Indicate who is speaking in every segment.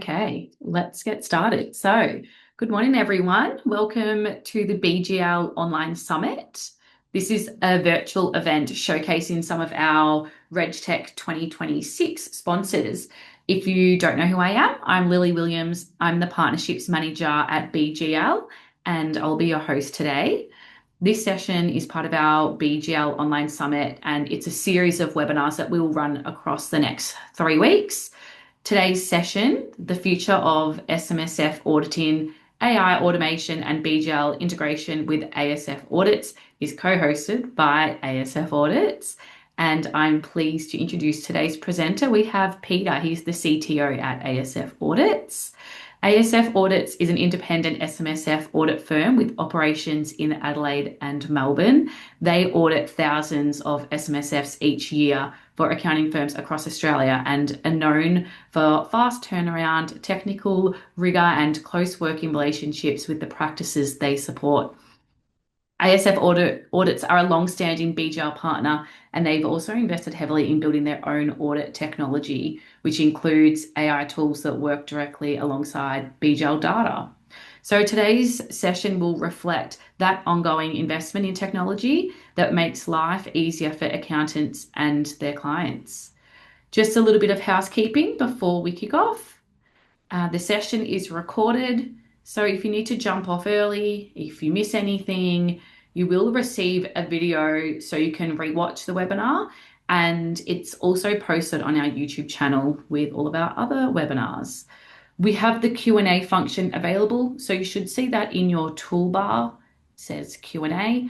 Speaker 1: Okay, let's get started. So, good morning, everyone. Welcome to the BGL Online Summit. This is a virtual event showcasing some of our RegTech 2026 sponsors. If you don't know who I am, I'm Lily Williams. I'm the Partnerships Manager at BGL, and I'll be your host today. This session is part of our BGL Online Summit, and it's a series of webinars that we will run across the next 3 weeks. Today's session, the future of SMSF auditing, AI automation and BGL integration with ASF audits, is co-hosted by ASF Audits. And I'm pleased to introduce today's presenter. We have Peter, he's the CTO at ASF Audits. ASF Audits is an independent SMSF audit firm with operations in Adelaide and Melbourne. They audit thousands of SMSFs each year for accounting firms across Australia and are known for fast turnaround, technical rigor, and close working relationships with the practices they support. ASF audits are a long-standing BGL partner, and they've also invested heavily in building their own audit technology, which includes AI tools that work directly alongside BGL data. So today's session will reflect that ongoing investment in technology that makes life easier for accountants and their clients. Just a little bit of housekeeping before we kick off. The session is recorded, so if you need to jump off early, if you miss anything, you will receive a video so you can rewatch the webinar, and it's also posted on our YouTube channel with all of our other webinars. We have the Q&A function available, so you should see that in your toolbar. It says Q&A.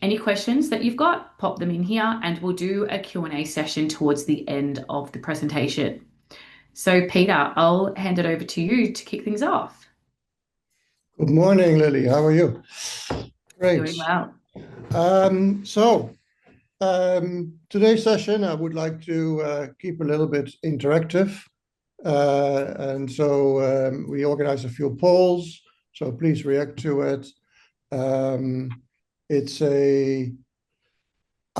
Speaker 1: Any questions that you've got, pop them in here, and we'll do a Q&A session towards the end of the presentation. So Peter, I'll hand it over to you to kick things off.
Speaker 2: Good morning, Lily. How are you? Great.
Speaker 1: Doing well.
Speaker 2: Today's session, I would like to keep a little bit interactive. We organize a few polls, so please react to it. I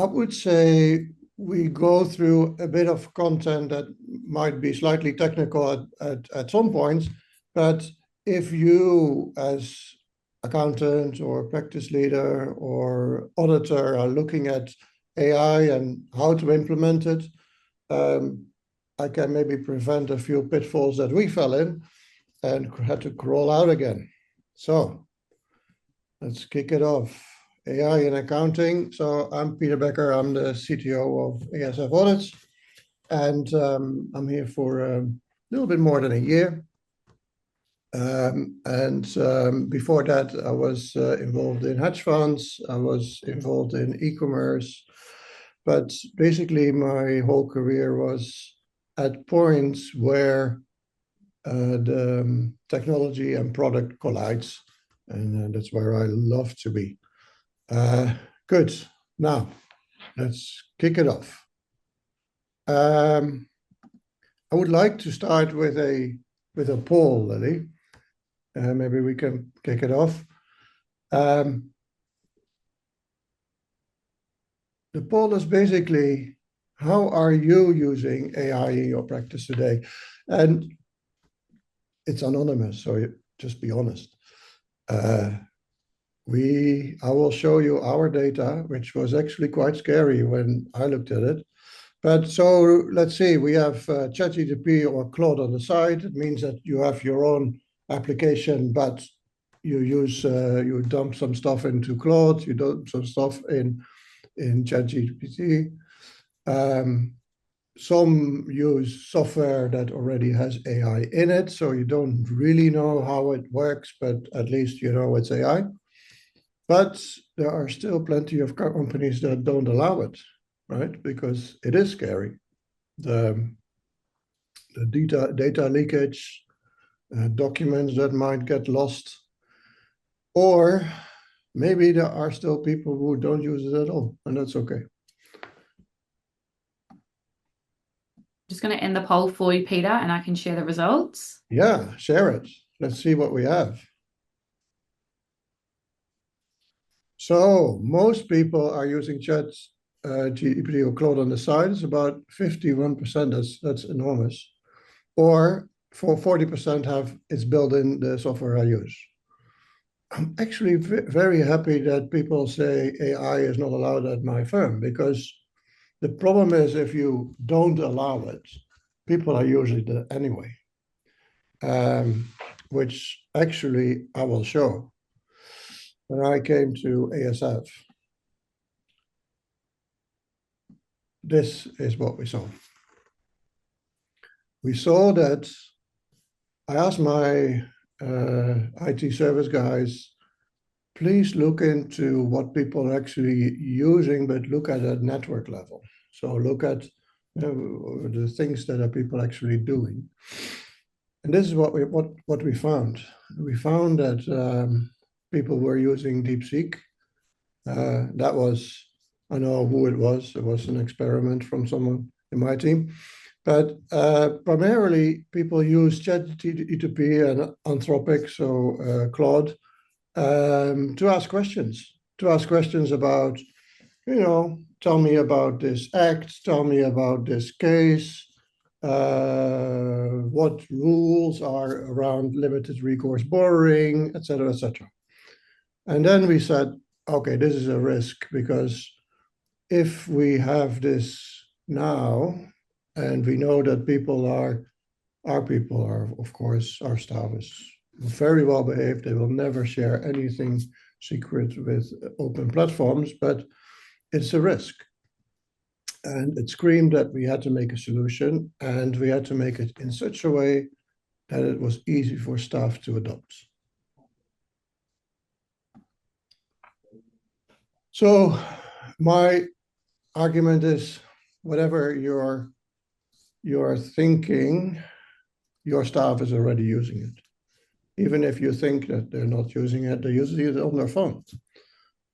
Speaker 2: would say we go through a bit of content that might be slightly technical at some points, but if you as accountant or practice leader or auditor are looking at AI and how to implement it, I can maybe prevent a few pitfalls that we fell in and had to crawl out again. So let's kick it off. AI in accounting. So I'm Peter Bakker. I'm the CTO of ASF Audits, and I'm here for a little bit more than a year. Before that, I was involved in hedge funds. I was involved in e-commerce, but basically my whole career was at points where the technology and product collides, and that's where I love to be. Good. Now, let's kick it off. I would like to start with a poll, Lily. Maybe we can kick it off. The poll is basically, how are you using AI in your practice today? And it's anonymous, so just be honest. I will show you our data, which was actually quite scary when I looked at it. But so let's see, we have ChatGPT or Claude on the side. It means that you have your own application, but you dump some stuff into Claude, you dump some stuff in ChatGPT. Some use software that already has AI in it, so you don't really know how it works, but at least you know it's AI. But there are still plenty of companies that don't allow it, right? Because it is scary. The data leakage, documents that might get lost, or maybe there are still people who don't use it at all, and that's okay.
Speaker 1: Just going to end the poll for you, Peter, and I can share the results.
Speaker 2: Yeah, share it. Let's see what we have. So most people are using ChatGPT or Claude on the side. It's about 51%. That's enormous. Or for 40% have it's built in the software I use. I'm actually very happy that people say AI is not allowed at my firm, because the problem is if you don't allow it, people are using it anyway, which actually I will show. When I came to ASF, this is what we saw. We saw that I asked my IT service guys, please look into what people are actually using, but look at a network level. So look at the things that are people actually doing. And this is what we found. We found that people were using DeepSeek. That was, I know who it was. It was an experiment from someone in my team. But primarily, people use ChatGPT and Anthropic, so Claude, to ask questions about, tell me about this act, tell me about this case, what rules are around limited recourse borrowing, et cetera, et cetera. And then we said, okay, this is a risk, because if we have this now, and we know that our people are, of course, our staff is very well behaved. They will never share anything secret with open platforms, but it's a risk. And it screamed that we had to make a solution, and we had to make it in such a way that it was easy for staff to adopt. So my argument is, whatever you're thinking, your staff is already using it. Even if you think that they're not using it, they're using it on their phone.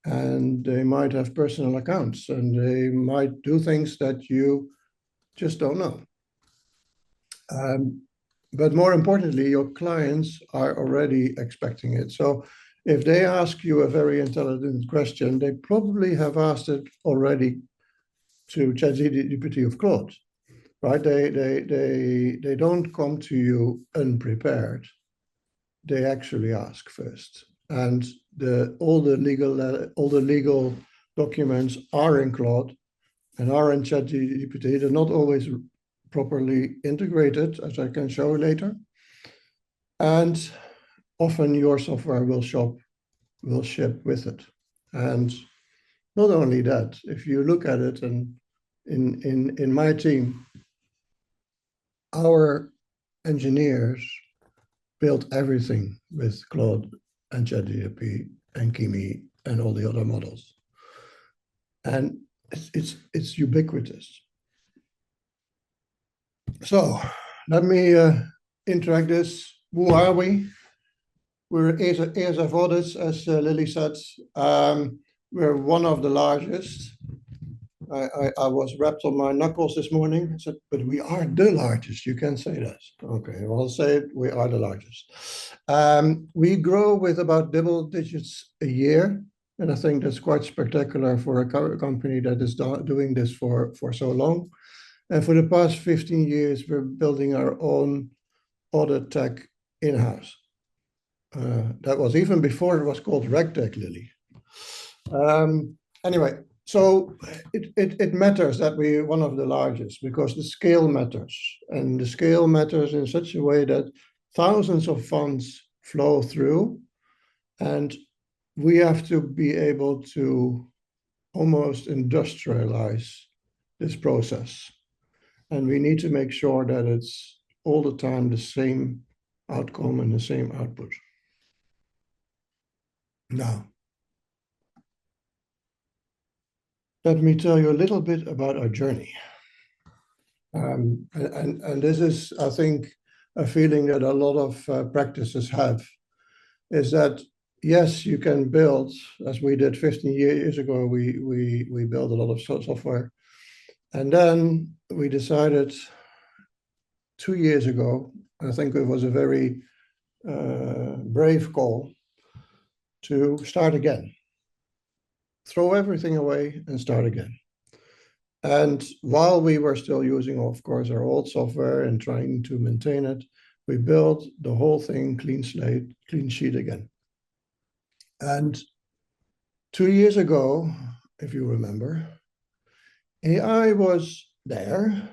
Speaker 2: And they might have personal accounts, and they might do things that you just don't know. But more importantly, your clients are already expecting it. So if they ask you a very intelligent question, they probably have asked it already to ChatGPT of Claude, right? They don't come to you unprepared. They actually ask first, and all the legal documents are in Claude and are in ChatGPT. They're not always properly integrated, as I can show later. And often your software will ship with it. And not only that, if you look at it, and in my team, our engineers built everything with Claude and ChatGPT and Kimi and all the other models. And it's ubiquitous. So let me interact this. Who are we? We're ASF Audits, as Lily said. We're one of the largest. I was wrapped on my knuckles this morning. I said, but we are the largest. You can say that. Okay, well, I'll say it. We are the largest. We grow with about double digits a year. And I think that's quite spectacular for a company that is doing this for so long. And for the past 15 years, we're building our own audit tech in-house. That was even before it was called RegTech, Lily. Anyway, so it matters that we're one of the largest, because the scale matters. And the scale matters in such a way that thousands of funds flow through, and we have to be able to almost industrialize this process. And we need to make sure that it's all the time the same outcome and the same output. Now, let me tell you a little bit about our journey. And this is, I think, a feeling that a lot of practices have, is that, yes, you can build, as we did 15 years ago, we built a lot of software. And then we decided 2 years ago, I think it was a very brave call, to start again. Throw everything away and start again. And while we were still using, of course, our old software and trying to maintain it, we built the whole thing clean slate, clean sheet again. And 2 years ago, if you remember, AI was there,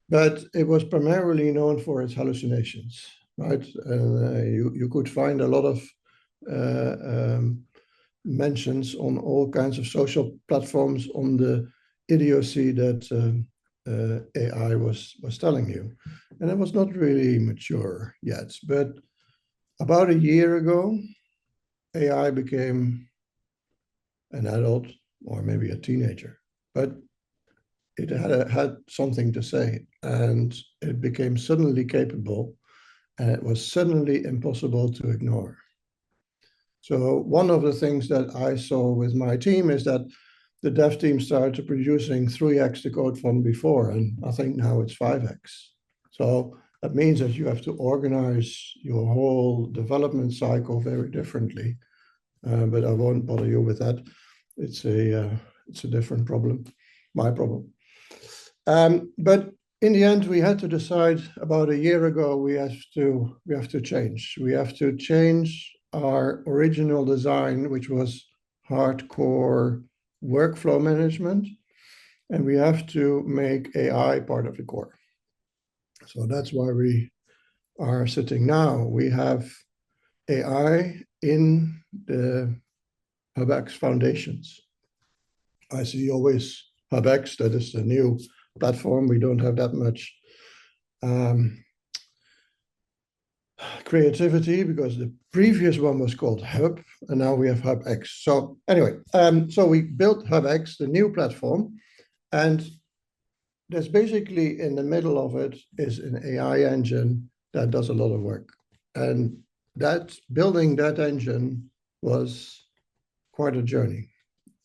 Speaker 2: but it was primarily known for its hallucinations, right? You could find a lot of mentions on all kinds of social platforms on the idiocy that AI was telling you. And it was not really mature yet. But about a year ago, AI became an adult or maybe a teenager. But it had something to say, and it became suddenly capable, and it was suddenly impossible to ignore. So one of the things that I saw with my team is that the dev team started producing 3x the code from before, and I think now it's 5x. So that means that you have to organize your whole development cycle very differently. But I won't bother you with that. It's a different problem, my problem. But in the end, we had to decide about a year ago, we have to change. We have to change our original design, which was hardcore workflow management, and we have to make AI part of the core. So that's why we are sitting now. We have AI in the HubX foundations. I see always HubX, that is the new platform. We don't have that much creativity because the previous one was called Hub, and now we have HubX. So anyway, so we built HubX, the new platform, and there's basically in the middle of it is an AI engine that does a lot of work. And that building that engine was quite a journey.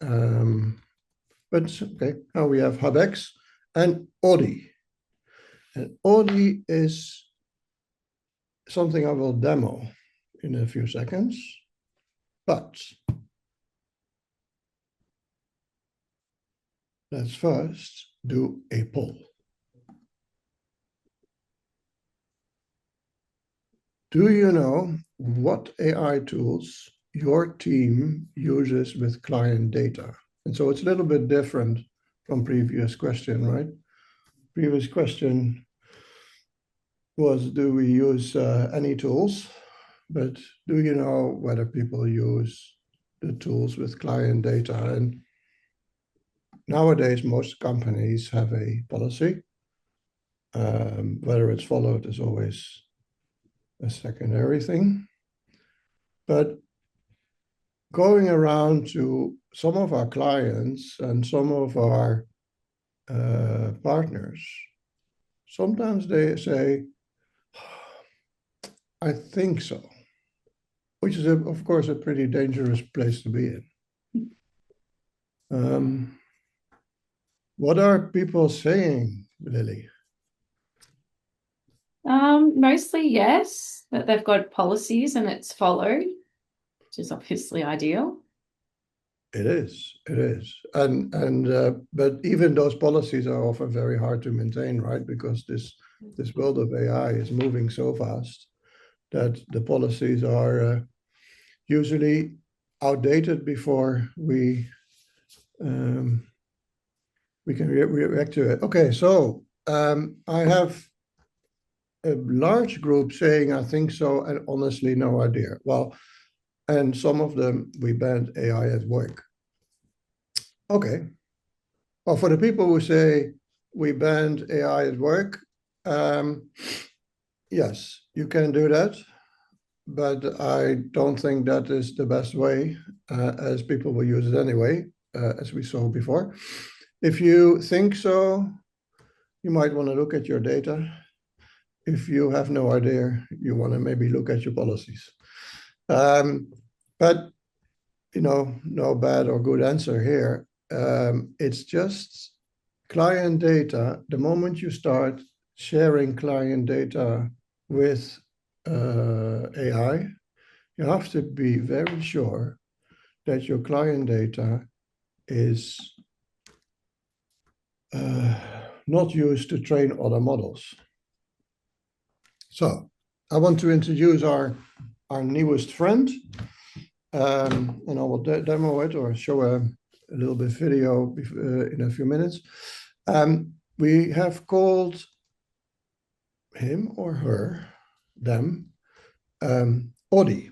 Speaker 2: But okay, now we have HubX and Audy. And Audy is something I will demo in a few seconds, but let's first do a poll. Do you know what AI tools your team uses with client data? And so it's a little bit different from previous question, right? Previous question was, do we use any tools? But do you know whether people use the tools with client data? And nowadays, most companies have a policy. Whether it's followed is always a secondary thing. But going around to some of our clients and some of our partners, sometimes they say, I think so, which is, of course, a pretty dangerous place to be in. What are people saying, Lily?
Speaker 1: Mostly yes, that they've got policies and it's followed, which is obviously ideal.
Speaker 2: It is, but even those policies are often very hard to maintain, right? Because this world of AI is moving so fast that the policies are usually outdated before we can react to it. Okay, so I have a large group saying, I think so, and honestly, no idea. Well, and some of them, we banned AI at work. Okay. Well, for the people who say we banned AI at work, yes, you can do that. But I don't think that is the best way, as people will use it anyway, as we saw before. If you think so, you might want to look at your data. If you have no idea, you want to maybe look at your policies. But, you know, no bad or good answer here. It's just client data. The moment you start sharing client data with AI, you have to be very sure that your client data is not used to train other models. So I want to introduce our newest friend, and I will demo it or show a little bit video in a few minutes. We have called him or her, them, Audy.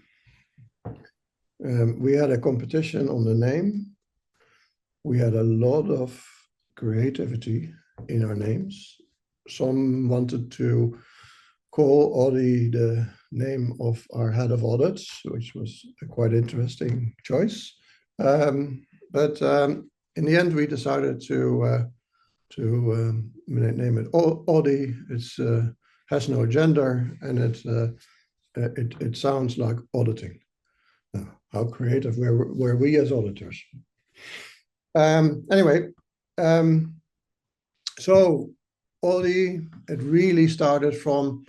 Speaker 2: We had a competition on the name. We had a lot of creativity in our names. Some wanted to call Audy the name of our head of audits, which was a quite interesting choice. But in the end, we decided to name it Audy. It has no gender, and it sounds like auditing. How creative were we as auditors? Anyway, so Audy, it really started from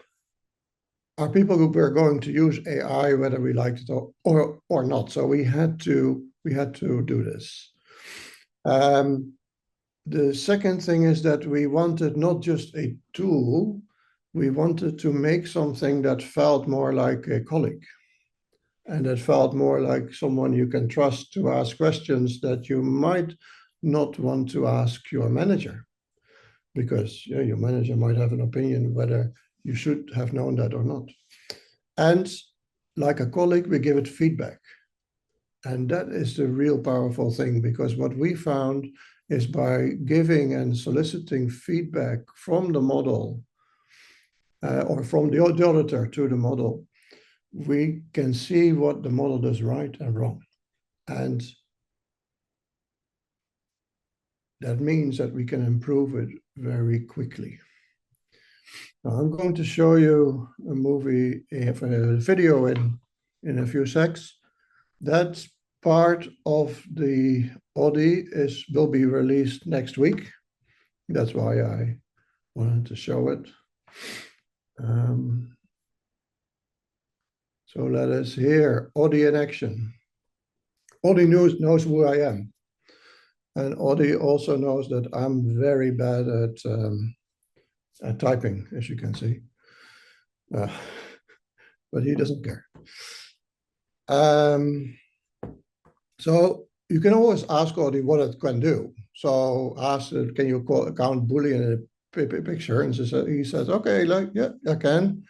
Speaker 2: are people who were going to use AI, whether we liked it or not. So we had to do this. The second thing is that we wanted not just a tool, we wanted to make something that felt more like a colleague, and that felt more like someone you can trust to ask questions that you might not want to ask your manager, because your manager might have an opinion whether you should have known that or not. And like a colleague, we give it feedback. And that is the real powerful thing, because what we found is by giving and soliciting feedback from the model or from the auditor to the model, we can see what the model does right and wrong. And that means that we can improve it very quickly. Now, I'm going to show you a video in a few seconds. That part of the Audy will be released next week. That's why I wanted to show it. So let us hear Audy in action. Audy knows who I am. And Audy also knows that I'm very bad at typing, as you can see. But he doesn't care. So you can always ask Audy what it can do. So ask it, can you count Boolean in a picture? And so he says, okay, yeah, I can.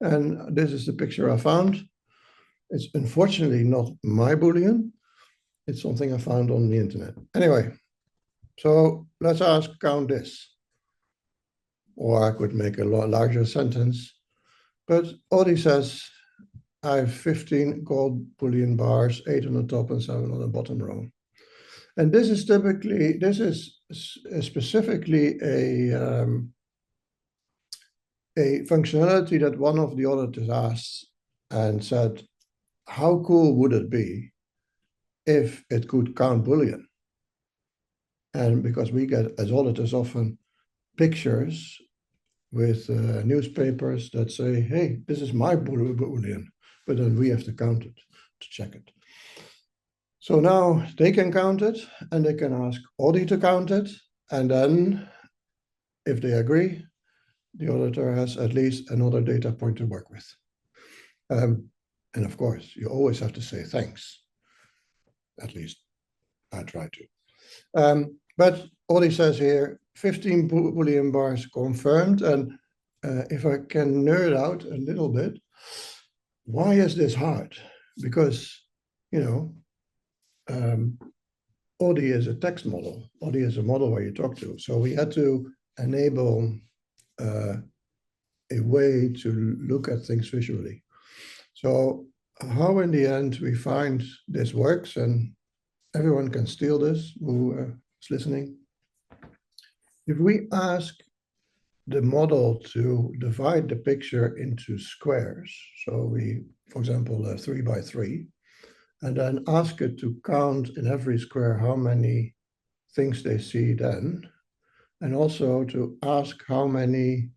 Speaker 2: And this is the picture I found. It's unfortunately not my Boolean. It's something I found on the internet. Anyway, so let's ask count this. Or I could make a larger sentence. But Audy says, I have 15 gold Boolean bars, 8 on the top and 7 on the bottom row. And this is specifically a functionality that one of the auditors asked and said, how cool would it be if it could count Boolean? And because we get, as auditors, often pictures with newspapers that say, hey, this is my Boolean, but then we have to count it to check it. So now they can count it, and they can ask Audy to count it, and then if they agree, the auditor has at least another data point to work with. And of course, you always have to say thanks. At least I try to. But Audy says here, 15 Boolean bars confirmed. And if I can nerd out a little bit, why is this hard? Because, Audy is a text model. Audy is a model where you talk to. So we had to enable a way to look at things visually. So how in the end we find this works, and everyone can steal this who is listening. If we ask the model to divide the picture into squares, so we, for example, 3 by 3, and then ask it to count in every square how many things they see then, and also to ask how many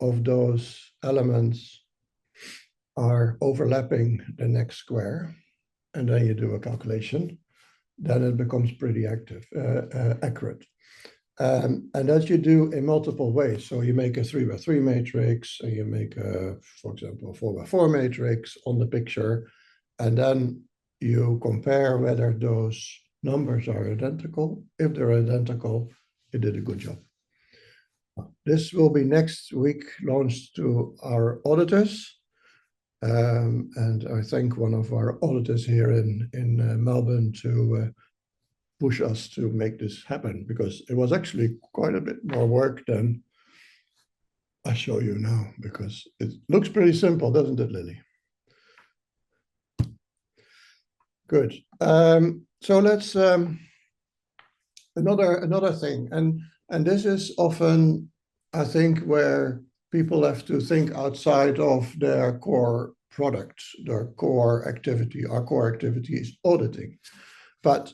Speaker 2: of those elements are overlapping the next square, and then you do a calculation, then it becomes pretty accurate. And that you do in multiple ways. So you make a 3x3 matrix, and you make a, for example, a 4x4 matrix on the picture, and then you compare whether those numbers are identical. If they're identical, you did a good job. This will be next week launched to our auditors. And I thank one of our auditors here in Melbourne to push us to make this happen, because it was actually quite a bit more work than I show you now, because it looks pretty simple, doesn't it, Lily? Good. So let's another thing, and this is often, I think, where people have to think outside of their core product, their core activity. Our core activity is auditing, but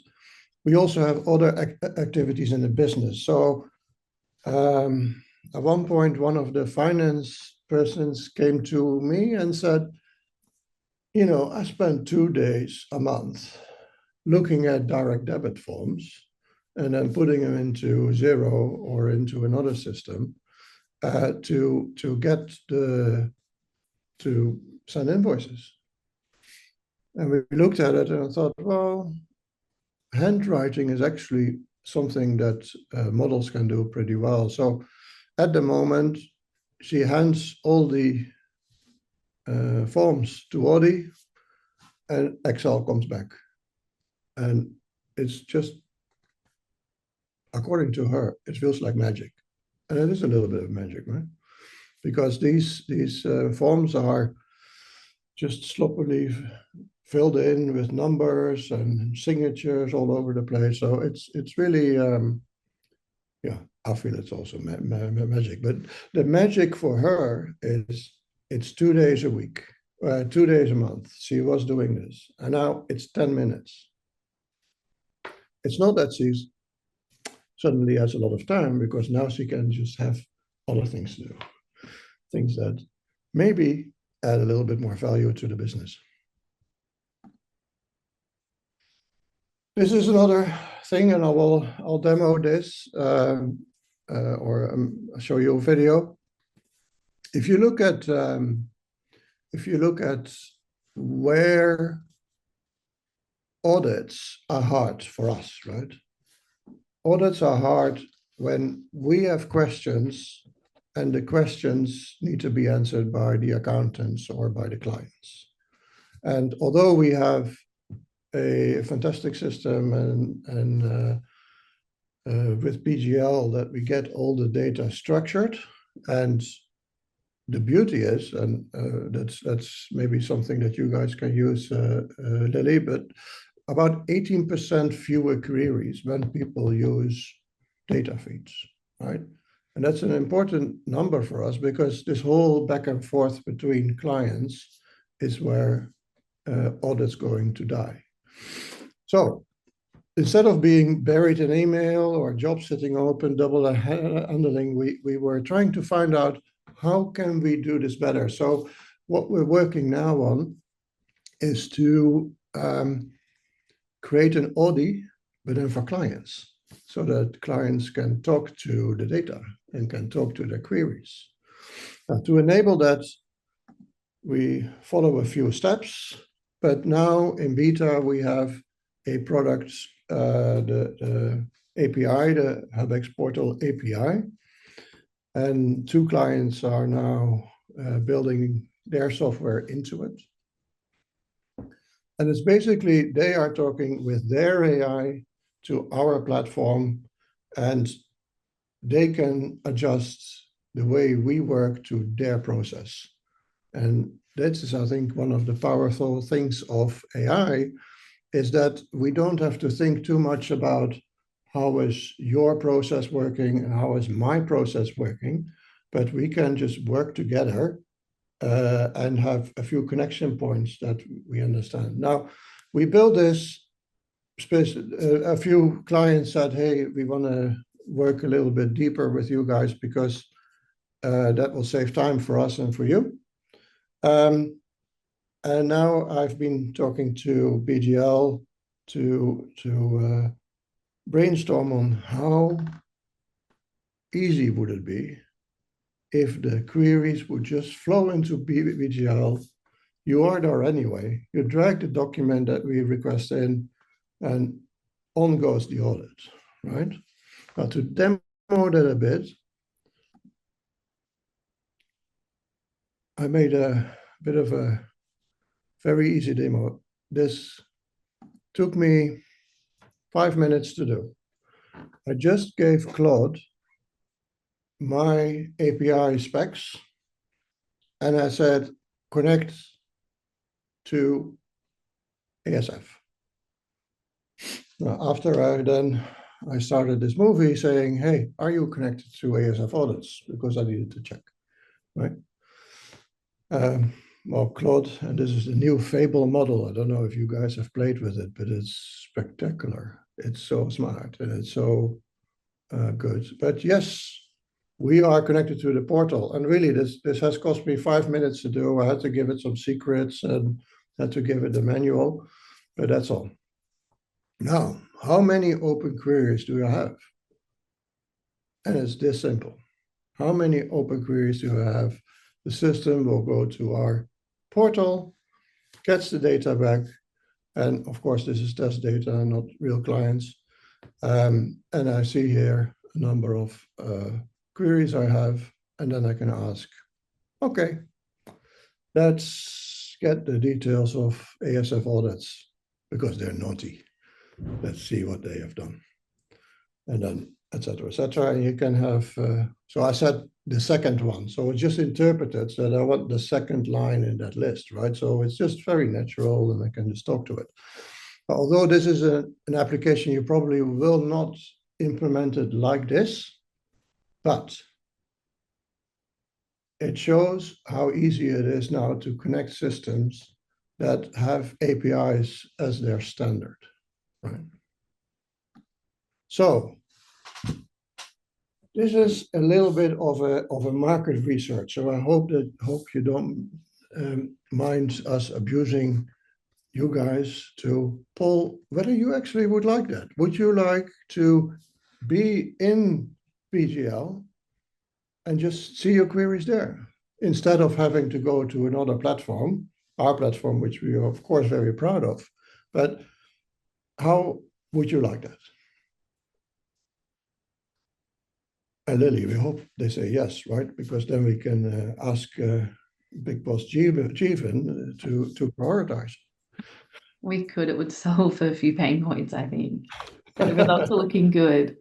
Speaker 2: we also have other activities in the business. So at one point, one of the finance persons came to me and said, you know, I spend 2 days a month looking at direct debit forms and then putting them into Xero or into another system to get to send invoices. And we looked at it and I thought, well, handwriting is actually something that models can do pretty well. So at the moment, she hands all the forms to Audy, and Excel comes back. And it's just, according to her, it feels like magic. And it is a little bit of magic, right? Because these forms are just sloppily filled in with numbers and signatures all over the place. So it's really, yeah, I feel it's also magic. But the magic for her is it's 2 days a week, 2 days a month. She was doing this, and now it's 10 minutes. It's not that she's suddenly has a lot of time, because now she can just have other things to do, things that maybe add a little bit more value to the business. This is another thing, and I'll demo this or show you a video. If you look at where audits are hard for us, right? Audits are hard when we have questions and the questions need to be answered by the accountants or by the clients. And although we have a fantastic system and with BGL that we get all the data structured, and the beauty is, and that's maybe something that you guys can use, Lily, but about 18% fewer queries when people use data feeds, right? And that's an important number for us, because this whole back and forth between clients is where audit's going to die. So instead of being buried in email or jobs sitting open, double handling, we were trying to find out how can we do this better. So what we're working now on is to create an Audy, but then for clients, so that clients can talk to the data and can talk to their queries. Now, to enable that, we follow a few steps, but now in beta, we have a product, the API, the HubX Portal API, and 2 clients are now building their software into it. And it's basically, they are talking with their AI to our platform, and they can adjust the way we work to their process. And that is, I think, one of the powerful things of AI, is that we don't have to think too much about how is your process working and how is my process working, but we can just work together and have a few connection points that we understand. Now, we built this space. A few clients said, hey, we want to work a little bit deeper with you guys, because that will save time for us and for you. And now I've been talking to BGL to brainstorm on how easy would it be if the queries would just flow into BGL? You are there anyway. You drag the document that we request in, and on goes the audit, right? Now, to demo that a bit, I made a bit of a very easy demo. This took me 5 minutes to do. I just gave Claude my API specs, and I said, connect to ASF. Now, after I started this movie saying, hey, are you connected to ASF audits? Because I needed to check, right? Well, Claude, and this is the new Fable model. I don't know if you guys have played with it, but it's spectacular. It's so smart and it's so good. But yes, we are connected to the portal. And really, this has cost me 5 minutes to do. I had to give it some secrets and had to give it a manual, but that's all. Now, how many open queries do you have? And it's this simple. How many open queries do you have? The system will go to our portal, gets the data back, and of course, this is test data, not real clients. And I see here a number of queries I have, and then I can ask, okay, let's get the details of ASF audits because they're naughty. Let's see what they have done. And then, et cetera, and you can have, so I said the second one. So it just interpreted that I want the second line in that list, right? So it's just very natural and I can just talk to it. Although this is an application, you probably will not implement it like this, but it shows how easy it is now to connect systems that have APIs as their standard, right? So this is a little bit of a market research. So I hope you don't mind us abusing you guys to poll whether you actually would like that. Would you like to be in BGL and just see your queries there instead of having to go to another platform, our platform, which we are of course very proud of, but how would you like that? And Lily, we hope they say yes, right? Because then we can ask Big Boss Jeevan to prioritize.
Speaker 1: We could, it would solve a few pain points, I think. But the results are looking good.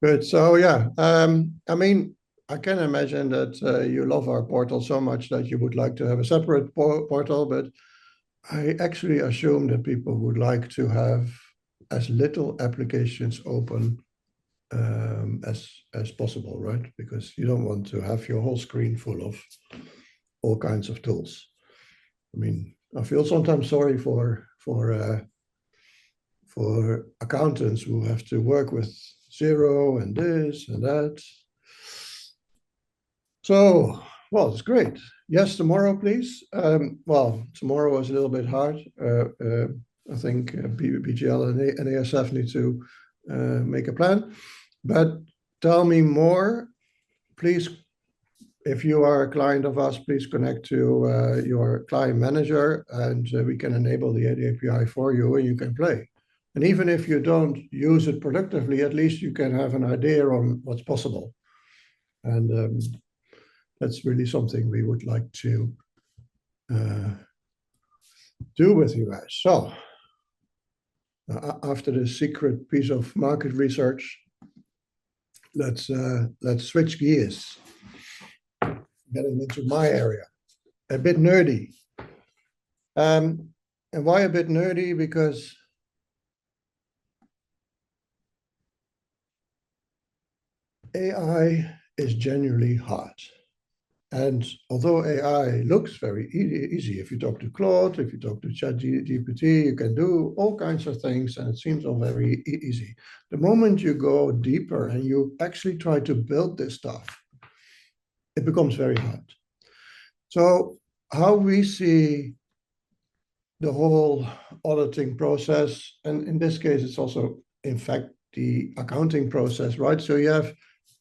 Speaker 2: Good. So yeah, I mean, I can imagine that you love our portal so much that you would like to have a separate portal, but I actually assume that people would like to have as little applications open as possible, right? Because you don't want to have your whole screen full of all kinds of tools. I mean, I feel sometimes sorry for accountants who have to work with Zero and this and that. So, well, it's great. Yes, tomorrow, please. Well, tomorrow is a little bit hard. I think BGL and ASF need to make a plan. But tell me more, please. If you are a client of us, please connect to your client manager and we can enable the API for you and you can play. And even if you don't use it productively, at least you can have an idea on what's possible. And that's really something we would like to do with you guys. So after the secret piece of market research, let's switch gears. Getting into my area, a bit nerdy. And why a bit nerdy? Because AI is genuinely hard. And although AI looks very easy, if you talk to Claude, if you talk to ChatGPT, you can do all kinds of things and it seems all very easy. The moment you go deeper and you actually try to build this stuff, it becomes very hard. So how we see the whole auditing process, and in this case, it's also, in fact, the accounting process, right? So you have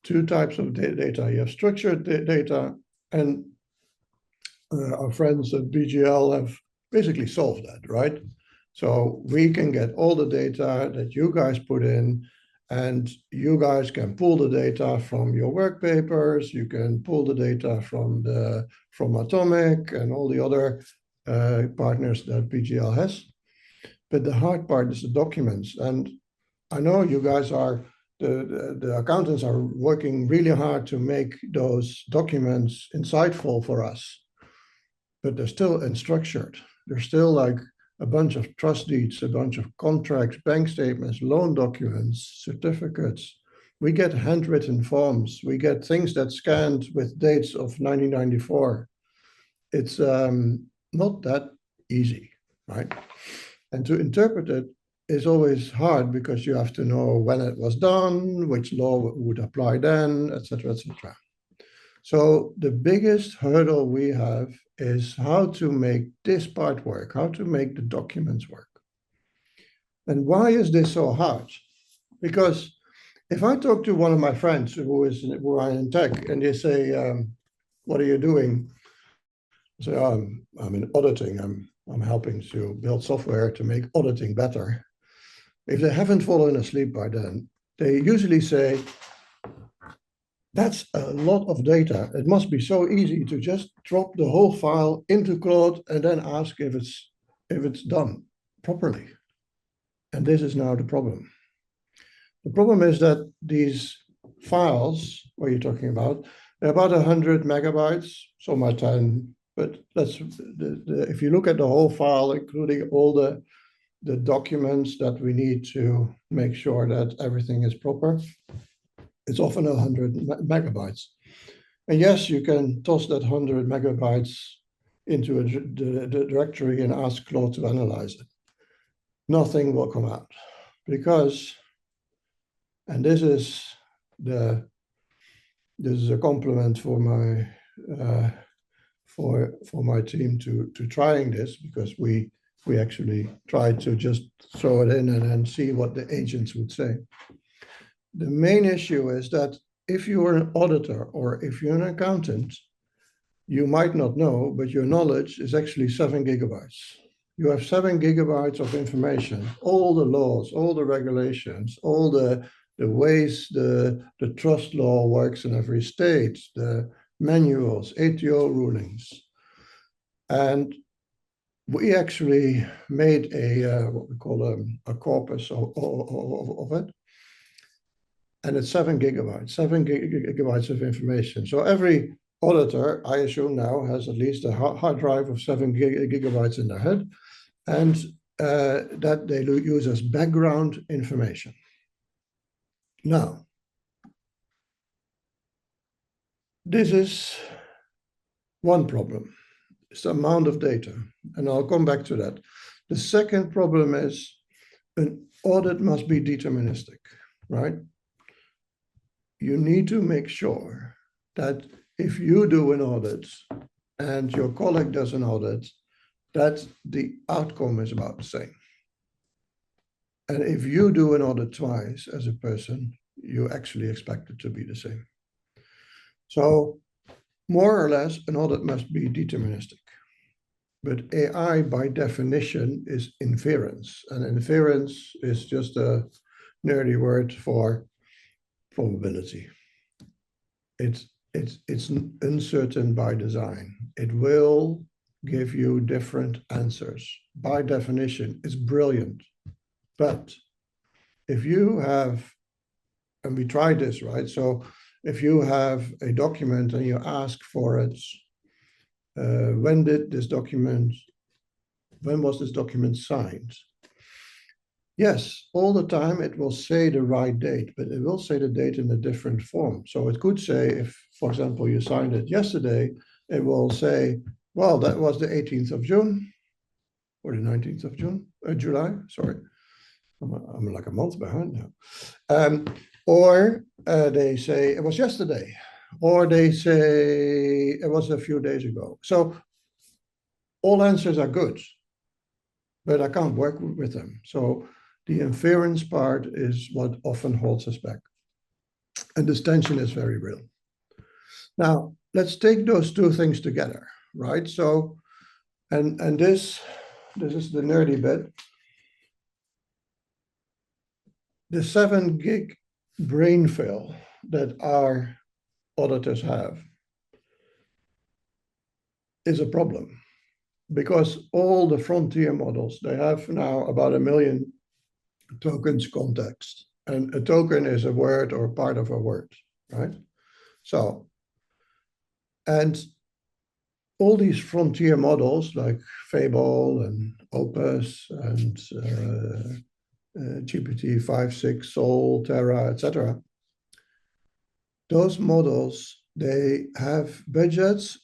Speaker 2: two types of data. You have structured data, and our friends at BGL have basically solved that, right? So we can get all the data that you guys put in, and you guys can pull the data from your work papers. You can pull the data from Atomic and all the other partners that BGL has. But the hard part is the documents. And I know you guys are, the accountants are working really hard to make those documents insightful for us, but they're still unstructured. They're still like a bunch of trust deeds, a bunch of contracts, bank statements, loan documents, certificates. We get handwritten forms. We get things that scanned with dates of 1994. It's not that easy, right? And to interpret it is always hard because you have to know when it was done, which law would apply then, etc., etc. So the biggest hurdle we have is how to make this part work, how to make the documents work. And why is this so hard? Because if I talk to one of my friends who are in tech and they say, what are you doing? I say, oh, I'm in auditing. I'm helping to build software to make auditing better. If they haven't fallen asleep by then, they usually say, that's a lot of data. It must be so easy to just drop the whole file into Claude and then ask if it's done properly. And this is now the problem. The problem is that these files, what you're talking about, they're about 100 megabytes, some are 10, but if you look at the whole file, including all the documents that we need to make sure that everything is proper, it's often 100 megabytes. And yes, you can toss that 100 megabytes into the directory and ask Claude to analyze it. Nothing will come out because, and this is a compliment for my team to trying this, because we actually tried to just throw it in and then see what the agents would say. The main issue is that if you are an auditor or if you're an accountant, you might not know, but your knowledge is actually 7 gigabytes. You have 7 gigabytes of information, all the laws, all the regulations, all the ways the trust law works in every state, the manuals, ATO rulings. And we actually made what we call a corpus of it. And it's 7 gigabytes of information. So every auditor, I assume now, has at least a hard drive of 7 gigabytes in their head, and that they use as background information. Now, this is one problem. It's the amount of data, and I'll come back to that. The second problem is an audit must be deterministic, right? You need to make sure that if you do an audit and your colleague does an audit, that the outcome is about the same. And if you do an audit twice as a person, you actually expect it to be the same. So more or less, an audit must be deterministic. But AI, by definition, is inference. And inference is just a nerdy word for probability. It's uncertain by design. It will give you different answers. By definition, it's brilliant. But if you have, and we tried this, right? So if you have a document and you ask for it, when was this document signed? Yes, all the time it will say the right date, but it will say the date in a different form. So it could say, if, for example, you signed it yesterday, it will say, well, that was the 18th of June or the 19th of July, sorry. I'm like a month behind now. Or they say it was yesterday, or they say it was a few days ago. So all answers are good, but I can't work with them. So The inference part is what often holds us back. And this tension is very real. Now, let's take those two things together, right? So, and this is the nerdy bit. The 7 gig brain fill that our auditors have is a problem, because all the frontier models, they have now about 1 million tokens context. And a token is a word or part of a word, right? So, and all these frontier models like Fable and Opus and GPT-5, 6, Sol, Terra, etc. Those models, they have budgets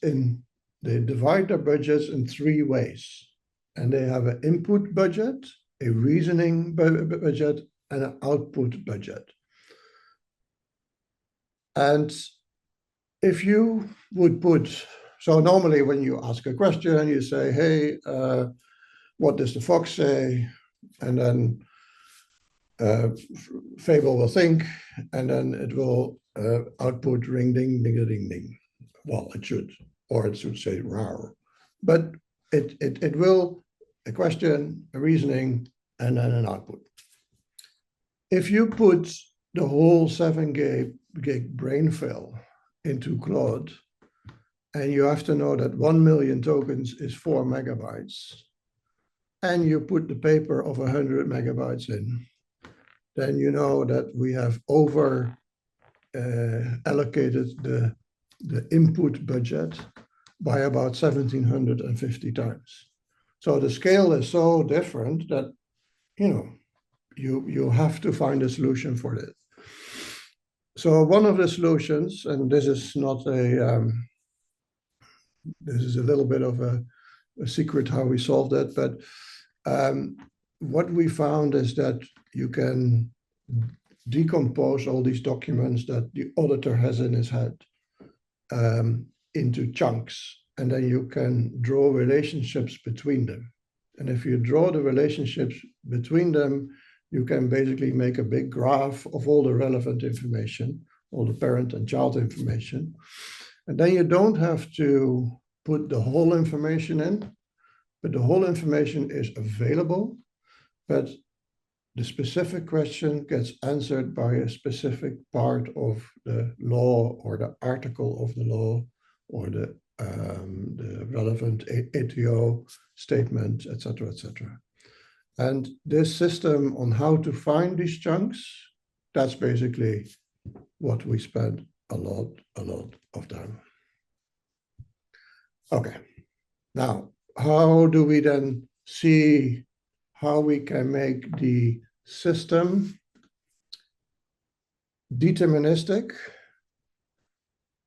Speaker 2: they divide their budgets in 3 ways. And they have an input budget, a reasoning budget, and an output budget. And if you would put, so normally when you ask a question, you say, hey, what does the fox say? And then Fable will think, and then it will output ring, ding, ding, ding, ding. Well, it should, or it should say rar. But it will, a question, a reasoning, and then an output. If you put the whole 7 gig brain fill into Claude, and you have to know that 1 million tokens is 4 megabytes, and you put the paper of 100 megabytes in, then you know that we have over allocated the input budget by about 1,750 times. So the scale is so different that, you have to find a solution for it. So one of the solutions, and this is not this is a little bit of a secret how we solved it, but what we found is that you can decompose all these documents that the auditor has in his head into chunks, and then you can draw relationships between them. And if you draw the relationships between them, you can basically make a big graph of all the relevant information, all the parent and child information. And then you don't have to put the whole information in, but the whole information is available, but the specific question gets answered by a specific part of the law or the article of the law or the relevant ATO statement, etc., etc. And this system on how to find these chunks, that's basically what we spend a lot of time. Okay, now, how do we then see how we can make the system deterministic,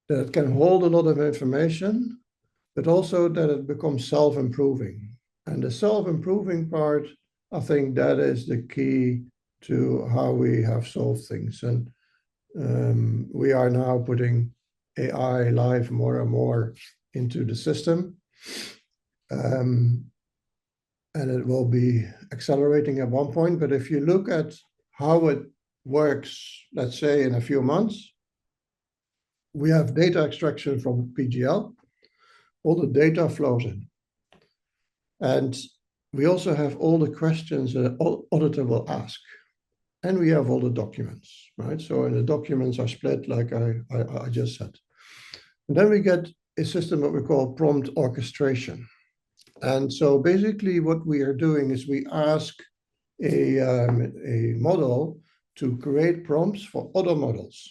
Speaker 2: that it can hold a lot of information, but also that it becomes self-improving. And the self-improving part, I think that is the key to how we have solved things. And we are now putting AI live more and more into the system. And it will be accelerating at one point. But if you look at how it works, let's say in a few months, we have data extraction from BGL, all the data flows in. And we also have all the questions an auditor will ask. And we have all the documents, right? So and the documents are split like I just said. And then we get a system that we call prompt orchestration. And so basically what we are doing is we ask a model to create prompts for other models.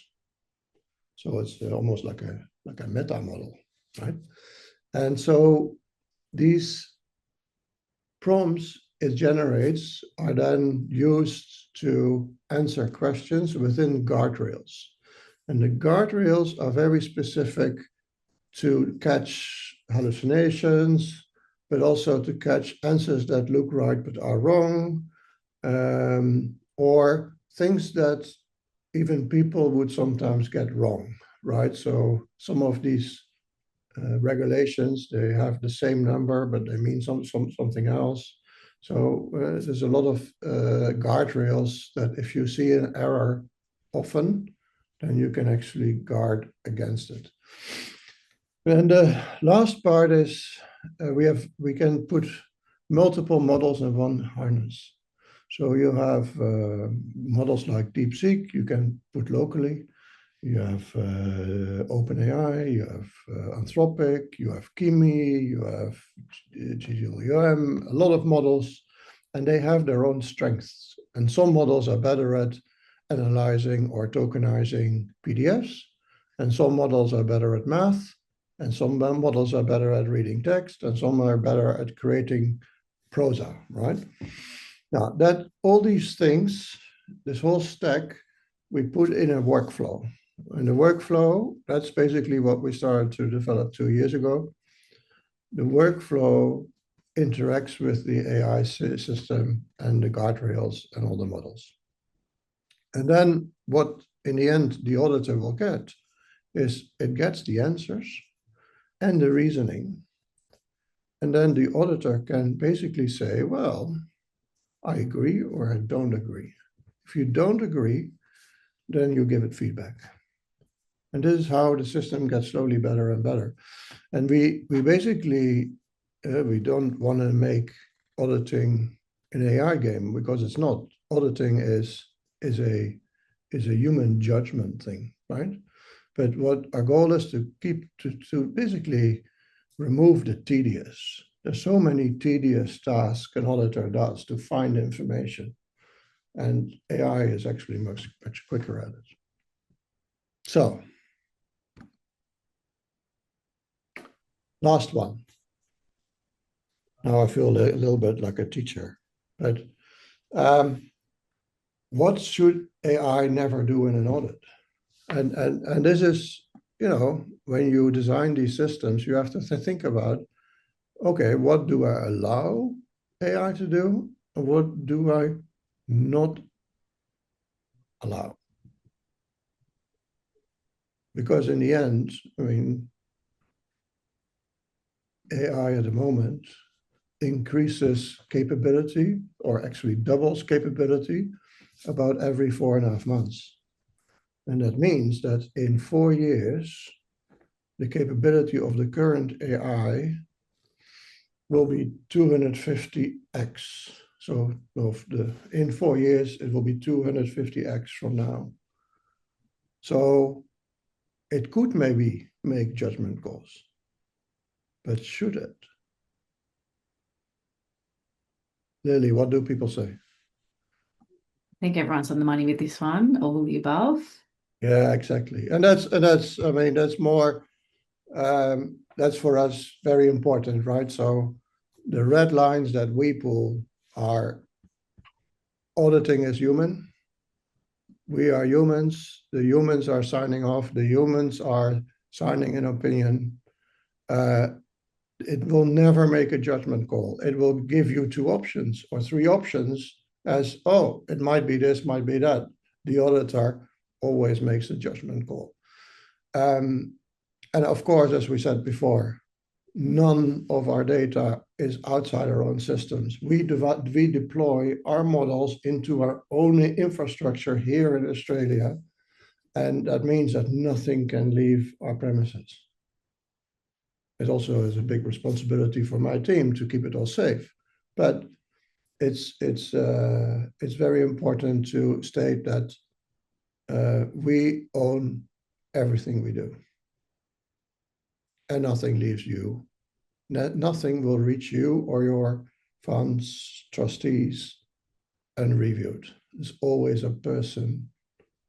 Speaker 2: So it's almost like a meta model, right? And so these prompts it generates are then used to answer questions within guardrails. And the guardrails are very specific to catch hallucinations, but also to catch answers that look right but are wrong, or things that even people would sometimes get wrong, right? So some of these regulations, they have the same number, but they mean something else. So there's a lot of guardrails that if you see an error often, then you can actually guard against it. And the last part is we can put multiple models in one harness. So you have models like DeepSeek you can put locally. You have OpenAI, you have Anthropic, you have Kimi, you have GGLUM, a lot of models, and they have their own strengths. And some models are better at analyzing or tokenizing PDFs, and some models are better at math, and some models are better at reading text, and some are better at creating prosa, right? Now, that all these things, this whole stack, we put in a workflow. And the workflow, that's basically what we started to develop 2 years ago. The workflow interacts with the AI system and the guardrails and all the models. And then what in the end the auditor will get is it gets the answers and the reasoning. And then the auditor can basically say, well, I agree or I don't agree. If you don't agree, then you give it feedback. And this is how the system gets slowly better and better. And we basically, we don't want to make auditing an AI game because it's not. Auditing is a human judgment thing, right? But what our goal is to keep to basically remove the tedious. There's so many tedious tasks an auditor does to find information, and AI is actually much quicker at it. So, last one. Now I feel a little bit like a teacher, but what should AI never do in an audit? And this is, when you design these systems, you have to think about, okay, what do I allow AI to do? And what do I not allow? Because in the end, I mean, AI at the moment increases capability, or actually doubles capability, about every 4.5 months. And that means that in 4 years, the capability of the current AI will be 250x. So in 4 years, it will be 250x from now. So it could maybe make judgment calls, but should it? Lily, what do people say?
Speaker 1: I think everyone's on the money with this one, all of the above.
Speaker 2: Yeah, exactly. And that's I mean, that's more, that's for us very important, right? So the red lines that we pull are auditing is human. We are humans. The humans are signing off. The humans are signing an opinion. It will never make a judgment call. It will give you 2 options or 3 options as, oh, it might be this, might be that. The auditor always makes a judgment call. And of course, as we said before, none of our data is outside our own systems. We deploy our models into our own infrastructure here in Australia, and that means that nothing can leave our premises. It also is a big responsibility for my team to keep it all safe, but it's very important to state that we own everything we do, and nothing leaves you. Nothing will reach you or your funds trustees unreviewed. There's always a person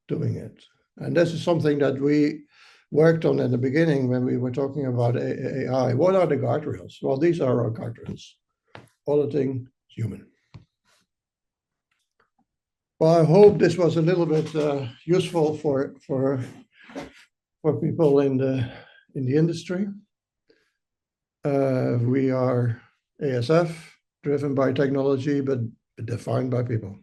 Speaker 2: doing it. And this is something that we worked on in the beginning when we were talking about AI. What are the guardrails? Well, these are our guardrails. Auditing human. Well, I hope this was a little bit useful for people in the industry. We are ASF, driven by technology, but defined by people.